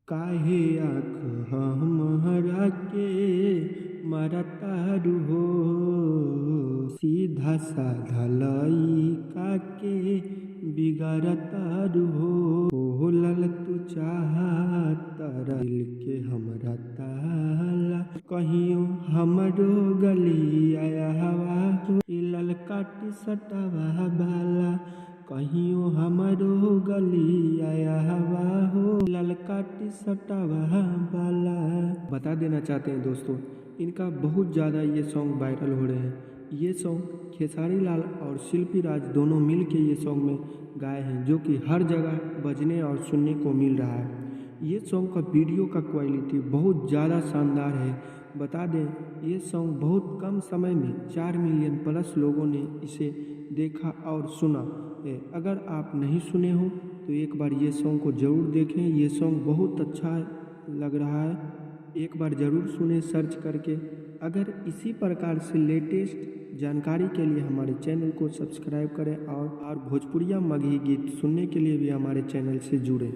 काहे आँख हमरा के मारतारू हो, सीधा साधा लइका के बिगाड़तारू हो। बोलल तू चाहतारा दिल के हमरा ताला, कहियो हमरो गली आया हवा हो। ललका टी सटवा वाला कहियो हमरो गली आया हवा हो, ललका टी सटवा वाला। बता देना चाहते हैं दोस्तों, इनका बहुत ज़्यादा ये सॉन्ग वायरल हो रहे हैं। ये सॉन्ग खेसारी लाल और शिल्पी राज दोनों मिल के ये सॉन्ग में गाए हैं, जो कि हर जगह बजने और सुनने को मिल रहा है। ये सॉन्ग का वीडियो का क्वालिटी बहुत ज़्यादा शानदार है। बता दें, ये सॉन्ग बहुत कम समय में 4 मिलियन प्लस लोगों ने इसे देखा और सुना। अगर आप नहीं सुने हो तो एक बार ये सॉन्ग को ज़रूर देखें। ये सॉन्ग बहुत अच्छा लग रहा है, एक बार ज़रूर सुने सर्च करके। अगर इसी प्रकार से लेटेस्ट जानकारी के लिए हमारे चैनल को सब्सक्राइब करें और भोजपुरिया मगही गीत सुनने के लिए भी हमारे चैनल से जुड़ें।